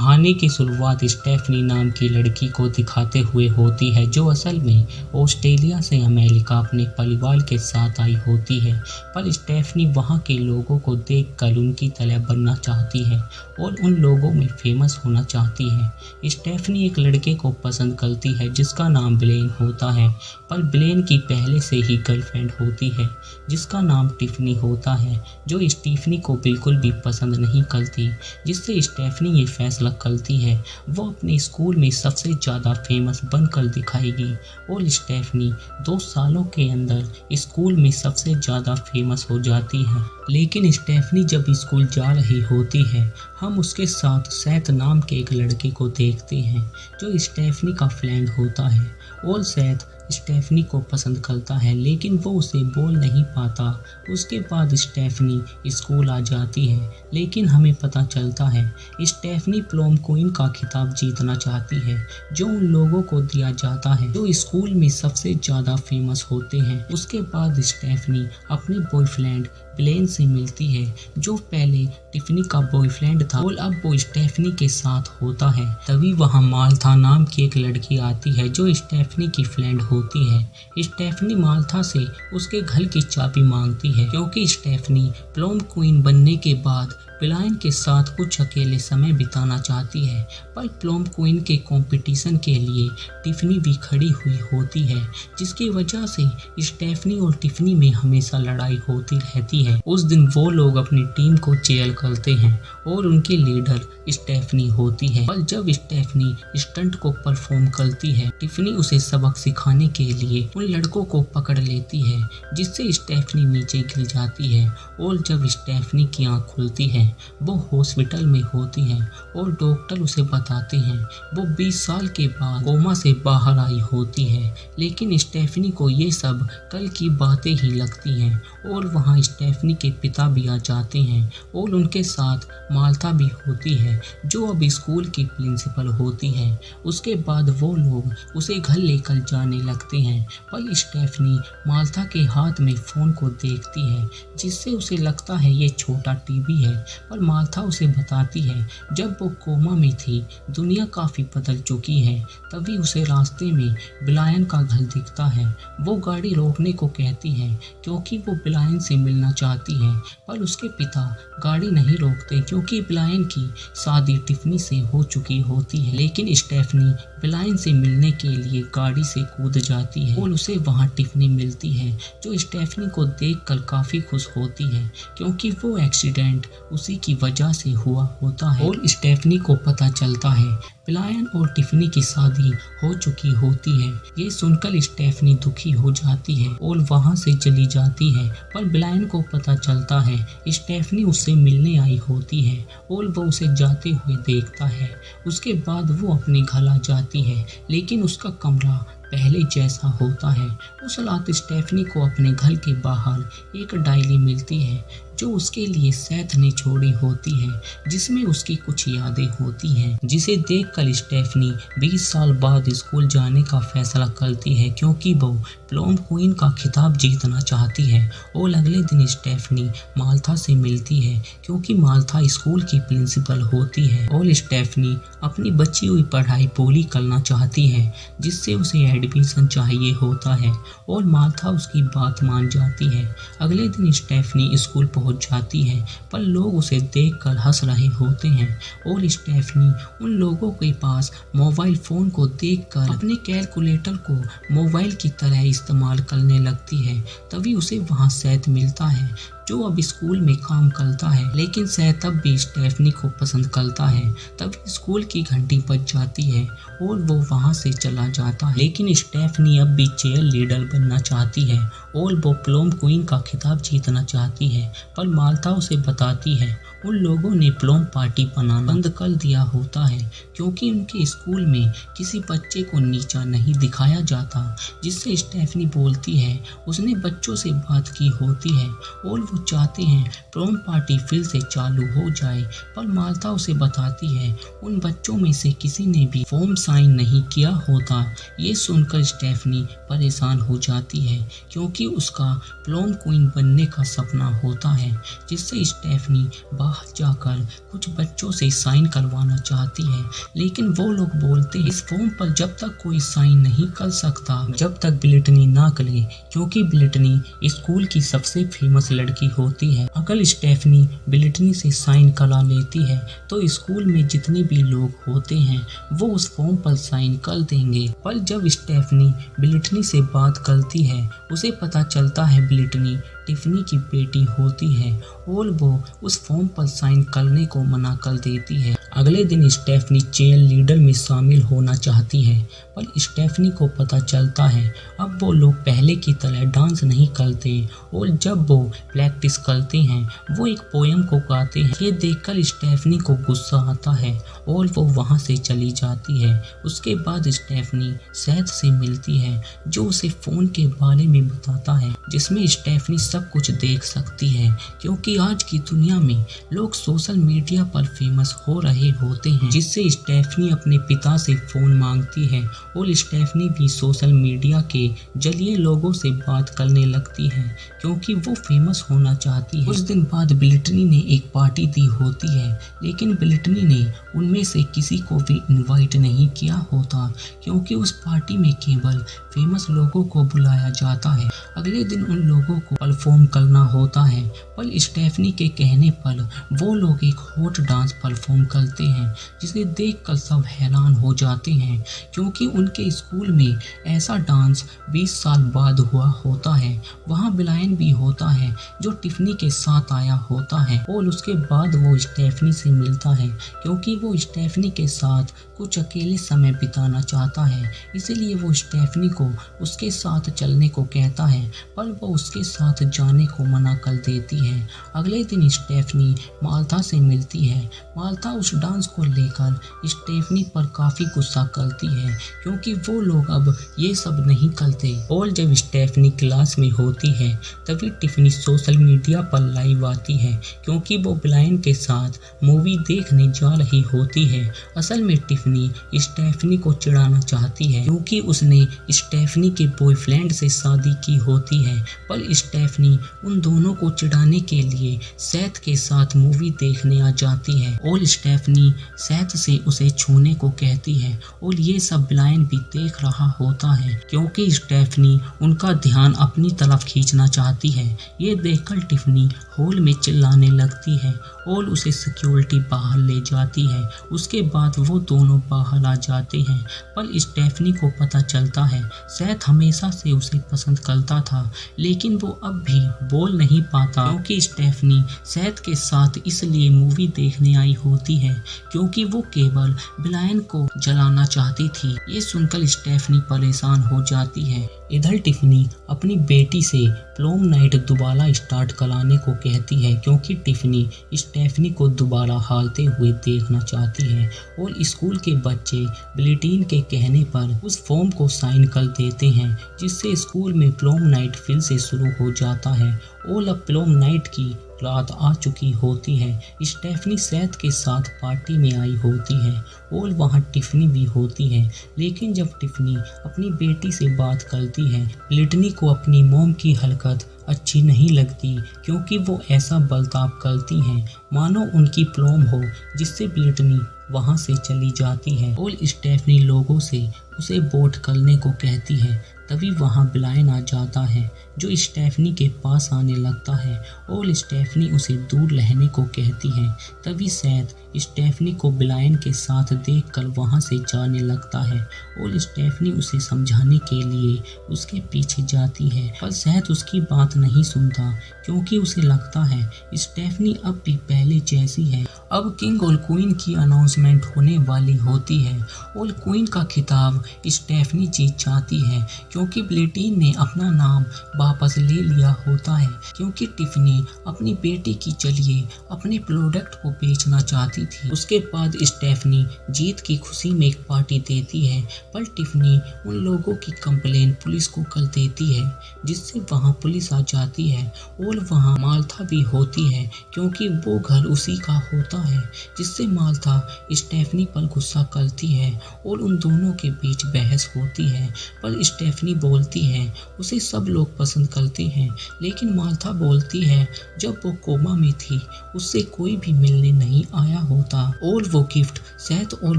कहानी की शुरुआत स्टेफनी नाम की लड़की को दिखाते हुए होती है, जो असल में ऑस्ट्रेलिया से अमेरिका अपने परिवार के साथ आई होती है। पर स्टेफनी वहाँ के लोगों को देखकर उनकी तरह बनना चाहती है और उन लोगों में फेमस होना चाहती है। स्टेफनी एक लड़के को पसंद करती है जिसका नाम ब्लेन होता है, पर ब्लेन की पहले से ही गर्लफ्रेंड होती है जिसका नाम टिफनी होता है, जो स्टीफनी को बिल्कुल भी पसंद नहीं करती। जिससे स्टेफनी ये फैसला करती है वो अपने स्कूल में सबसे ज़्यादा फेमस बनकर दिखाएगी और स्टेफनी 2 सालों के अंदर स्कूल में सबसे ज़्यादा फेमस हो जाती है। लेकिन स्टेफनी जब स्कूल जा रही होती है, हम उसके साथ सैथ नाम के एक लड़के को देखते हैं जो स्टेफनी का फ्रेंड होता है और सैथ स्टेफनी को पसंद करता है, लेकिन वो उसे बोल नहीं पाता। उसके बाद स्टेफनी स्कूल आ जाती है, लेकिन हमें पता चलता है स्टेफनी प्रोम क्वीन का खिताब जीतना चाहती है जो उन लोगों को दिया जाता है जो स्कूल में सबसे ज़्यादा फेमस होते हैं। उसके बाद स्टेफनी अपने बॉयफ्रेंड ब्लेन से मिलती है जो पहले टिफनी का बॉयफ्रेंड था और अब वो स्टेफनी के साथ होता है। तभी वहाँ माल्था नाम की एक लड़की आती है जो स्टेफनी की फ्रेंड होती है। स्टेफनी माल्था से उसके घर की चाबी मांगती है क्योंकि स्टेफनी प्रोम क्वीन बनने के बाद ब्लाइन के साथ कुछ अकेले समय बिताना चाहती है, पर प्रोम क्वीन के कंपटीशन के लिए टिफनी भी खड़ी हुई होती है, जिसकी वजह से स्टेफनी और टिफनी में हमेशा लड़ाई होती रहती है। उस दिन वो लोग अपनी टीम को चेयर करते हैं और उनकी लीडर स्टेफनी होती है, पर जब स्टेफनी स्टंट को परफॉर्म करती है, टिफनी उसे सबक सिखाने के लिए उन लड़कों को पकड़ लेती है, जिससे स्टेफनी नीचे गिर जाती है और जब स्टेफनी की आँख खुलती है वो हॉस्पिटल में होती है और डॉक्टर उसे बताते हैं वो 20 साल के बाद कोमा से बाहर आई होती है। लेकिन स्टेफनी को ये सब कल की बातें ही लगती हैं और वहाँ स्टेफनी के पिता भी आ जाते हैं और उनके साथ माल्था भी होती है जो अब स्कूल की प्रिंसिपल होती है। उसके बाद वो लोग उसे घर लेकर जाने लगते हैं, पर स्टेफनी माल्था के हाथ में फ़ोन को देखती है जिससे उसे लगता है ये छोटा टीवी है, पर माल्था उसे बताती है जब वो कोमा में थी दुनिया काफ़ी बदल चुकी है। तभी उसे रास्ते में ब्लायन का घर दिखता है। वो गाड़ी रोकने को कहती है क्योंकि वो ब्लायन से मिलना चाहती है, पर उसके पिता गाड़ी नहीं रोकते क्योंकि ब्लायन की शादी टिफनी से हो चुकी होती है। लेकिन स्टेफनी ब्लायन से मिलने के लिए गाड़ी से कूद जाती है और उसे वहाँ टिफनी मिलती है जो स्टेफनी को देखकर काफ़ी खुश होती है क्योंकि वो एक्सीडेंट उसी की वजह से हुआ होता है और स्टेफनी को पता चलता है ब्लायन और टिफनी की शादी हो चुकी होती है। ये सुनकर स्टेफनी दुखी हो जाती है और वहाँ से चली जाती है, पर ब्लायन को पता चलता है स्टेफनी उससे मिलने आई होती है और वो उसे जाते हुए देखता है। उसके बाद वो अपने घर आ जाती है, लेकिन उसका कमरा पहले जैसा होता है। उस रात स्टेफनी को अपने घर के बाहर एक डायरी मिलती है जो उसके लिए सैथ ने छोड़ी होती है, जिसमें उसकी कुछ यादें होती हैं, जिसे देखकर स्टेफनी 20 साल बाद स्कूल जाने का फैसला करती है क्योंकि वो प्रोम क्वीन का खिताब जीतना चाहती है। और अगले दिन स्टेफनी माल्था से मिलती है क्योंकि माल्था स्कूल की प्रिंसिपल होती है और स्टेफनी अपनी बची हुई पढ़ाई पूरी करना चाहती है जिससे उसे एडमिशन चाहिए होता है और माल्था उसकी बात मान जाती है। अगले दिन स्टेफनी स्कूल पहुंच जाती है, पर लोग उसे देखकर हंस रहे होते हैं और स्टेफनी उन लोगों के पास मोबाइल फ़ोन को देखकर अपने कैलकुलेटर को मोबाइल की तरह इस्तेमाल करने लगती है। तभी उसे वहाँ सैथ मिलता है जो अब स्कूल में काम करता है, लेकिन सैथ अब भी स्टेफनी को पसंद करता है। तभी स्कूल की घंटी बज जाती है और वो वहाँ से चला जाता है, लेकिन स्टेफनी अब भी चेयर लीडर बनना चाहती है और वो प्रोम क्वीन का खिताब जीतना चाहती है। पर माल्था उसे बताती है उन लोगों ने प्रोम पार्टी बनाना बंद कर दिया होता है क्योंकि उनके स्कूल में किसी बच्चे को नीचा नहीं दिखाया जाता, जिससे स्टेफनी बोलती है उसने बच्चों से बात की होती है और वो चाहते हैं प्रोम पार्टी फिर से चालू हो जाए। पर माल्था उसे बताती है उन बच्चों में से किसी ने भी फॉर्म साइन नहीं किया होता। ये सुनकर स्टेफनी परेशान हो जाती है क्योंकि क्योंकि उसका प्रोम क्वीन बनने का सपना होता है, जिससे स्टेफनी बाहर जाकर कुछ बच्चों से साइन करवाना चाहती है, लेकिन वो लोग बोलते हैं इस फॉर्म पर जब तक कोई साइन नहीं कर सकता जब तक ब्रिटनी ना करे, क्योंकि ब्रिटनी स्कूल की सबसे फेमस लड़की होती है। अगर स्टेफनी ब्रिटनी से साइन करा लेती है तो स्कूल में जितने भी लोग होते हैं वो उस फॉर्म पर साइन कर देंगे। पर जब स्टेफनी ब्रिटनी से बात करती है उसे पता चलता है ब्रिटनी टिफनी की बेटी होती है और वो उस फॉर्म पर साइन करने को मना कर देती है। अगले दिन स्टेफनी चेयर लीडर में शामिल होना चाहती है, पर स्टेफनी को पता चलता है अब वो लोग पहले की तरह डांस नहीं करते और जब वो प्रैक्टिस करते हैं वो एक पोएम को गाते हैं। ये देखकर स्टेफनी को गुस्सा आता है और वो वहाँ से चली जाती है। उसके बाद स्टेफनी सैथ से मिलती है जो उसे फ़ोन के बारे में बताता है जिसमें स्टेफनी सब कुछ देख सकती है, क्योंकि आज की दुनिया में लोग सोशल मीडिया पर फेमस हो रहे होते हैं, जिससे स्टेफनी अपने पिता से फ़ोन मांगती है और स्टेफनी भी सोशल मीडिया के जरिए लोगों से बात करने लगती है क्योंकि वो फेमस होना चाहती है। कुछ दिन बाद ब्रिटनी ने एक पार्टी दी होती है, लेकिन ब्रिटनी ने उनमें से किसी को भी इनवाइट नहीं किया होता क्योंकि उस पार्टी में केवल फेमस लोगों को बुलाया जाता है। अगले दिन उन लोगों को परफॉर्म करना होता है, पर स्टेफनी के कहने पर वो लोग एक हॉट डांस परफॉर्म करते हैं जिसे देखकर सब हैरान हो जाते हैं क्योंकि उनके स्कूल में ऐसा डांस 20 साल बाद हुआ होता है। वहाँ ब्रायन भी होता है जो टिफनी के साथ आया होता है और उसके बाद वो स्टेफनी से मिलता है क्योंकि वो स्टेफनी के साथ कुछ अकेले समय बिताना चाहता है, इसीलिए वो स्टेफनी को उसके साथ चलने को कहता है, पर वो उसके साथ जाने को मना कर देती है। अगले दिन स्टेफनी माल्था से मिलती है। माल्था उस डांस को लेकर स्टेफनी पर काफ़ी गुस्सा करती है क्योंकि वो लोग अब ये सब नहीं करते। और जब स्टेफनी क्लास में होती है तभी टिफनी सोशल मीडिया पर लाइव आती है क्योंकि वो ब्रायन के साथ मूवी देखने जा रही होती है। असल में टिफनी स्टेफनी को चिढ़ाना चाहती है क्योंकि उसने स्टेफनी के बॉयफ्रेंड से शादी की होती है, पर स्टेफनी उन दोनों को चिढ़ाने के लिए सैथ के साथ मूवी देखने आ जाती है और स्टेफनी सैथ से उसे छूने को कहती है और ये सब ब्रायन भी देख रहा होता है क्योंकि स्टेफनी उनका ध्यान अपनी तरफ खींचना चाहती है। ये देखकर टिफनी हॉल में चिल्लाने लगती है और उसे सिक्योरिटी बाहर ले जाती है। उसके बाद वो दोनों बाहर आ जाते हैं, पर स्टेफनी को पता चलता है सैथ हमेशा से उसे पसंद करता था, लेकिन वो अब भी बोल नहीं पाता क्योंकि स्टेफनी सैथ के साथ इसलिए मूवी देखने आई होती है क्योंकि वो केवल ब्रायन को जलाना चाहती थी। ये सुनकर स्टेफनी परेशान हो जाती है। इधर टिफनी अपनी बेटी से प्रोम नाइट दोबारा स्टार्ट कराने को कहती है क्योंकि टिफनी स्टेफनी को दोबारा हारते हुए देखना चाहती है और स्कूल के बच्चे ब्लिटीन के कहने पर उस फॉर्म को साइन कर देते हैं जिससे स्कूल में प्रोम नाइट फिर से शुरू हो जाता है और अब प्रोम नाइट की रात आ चुकी होती है। स्टेफनी सैथ के साथ पार्टी में आई होती है और वहाँ टिफनी भी होती है, लेकिन जब टिफनी अपनी बेटी से बात करती है ब्रिटनी को अपनी मॉम की हरकत अच्छी नहीं लगती क्योंकि वो ऐसा बर्ताव करती हैं मानो उनकी प्रोम हो, जिससे ब्रिटनी वहाँ से चली जाती है और स्टेफनी लोगों से उसे वोट करने को कहती है। तभी वहाँ ब्रायन आ जाता है जो स्टेफनी के पास आने लगता है और स्टेफनी उसे दूर रहने को कहती है। तभी सैथ स्टेफनी को ब्रायन के साथ देखकर वहाँ से जाने लगता है और स्टेफनी उसे समझाने के लिए उसके पीछे जाती है, पर सैथ उसकी बात नहीं सुनता क्योंकि उसे लगता है स्टेफनी अब भी पहले जैसी है। अब किंग और क्वीन की अनाउंसमेंट होने वाली होती है और क्वीन का खिताब स्टेफनी जीत जाती है क्योंकि ब्लिटीन ने अपना नाम वापस ले लिया होता है क्योंकि टिफनी अपनी बेटी की जरिए अपने प्रोडक्ट को बेचना चाहती थी। उसके बाद स्टेफनी जीत की खुशी में एक पार्टी देती है, पर टिफनी उन लोगों की कंप्लेन पुलिस को कर देती है जिससे वहां पुलिस आ जाती है और वहां माल्था भी होती है क्योंकि वो घर उसी का होता है, जिससे माल्था स्टेफनी पर गुस्सा करती है और उन दोनों के बीच बहस होती है। पर स्टेफनी बोलती है उसे सब लोग पसंद पसंद करते हैं, लेकिन मार्था बोलती है जब वो कोमा में थी उससे कोई भी मिलने नहीं आया होता और वो गिफ्ट सेथ और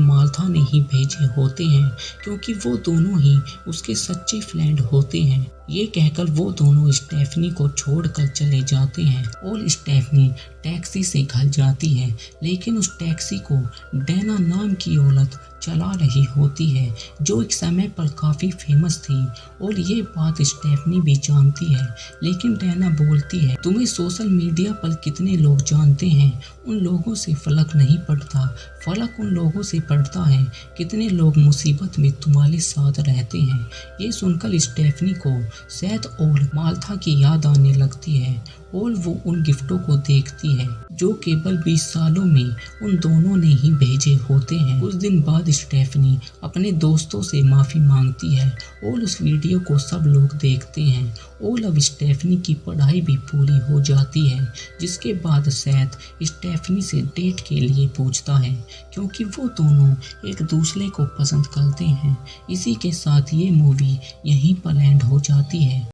मार्था ने ही भेजे होते हैं क्योंकि वो दोनों ही उसके सच्चे फ्रेंड होते हैं। ये कहकर वो दोनों स्टेफनी को छोड़कर चले जाते हैं और स्टेफनी टैक्सी से घर जाती है, लेकिन उस टैक्सी को डैना नाम की औरत चला रही होती है जो एक समय पर काफ़ी फेमस थी और ये बात स्टेफनी भी जानती है। लेकिन डैना बोलती है तुम्हें सोशल मीडिया पर कितने लोग जानते हैं उन लोगों से फर्क नहीं पड़ता, फर्क उन लोगों से पड़ता है कितने लोग मुसीबत में तुम्हारे साथ रहते हैं। ये सुनकर स्टेफनी को सेथ और मार्था की याद आने लगती है और वो उन गिफ्टों को देखती है जो केवल 20 सालों में उन दोनों ने ही भेजे होते हैं। कुछ दिन बाद स्टेफनी अपने दोस्तों से माफ़ी मांगती है और उस वीडियो को सब लोग देखते हैं और अब स्टेफनी की पढ़ाई भी पूरी हो जाती है, जिसके बाद सेथ स्टेफनी से डेट के लिए पूछता है क्योंकि वो दोनों एक दूसरे को पसंद करते हैं। इसी के साथ ये मूवी यहीं पर एंड हो जाती है।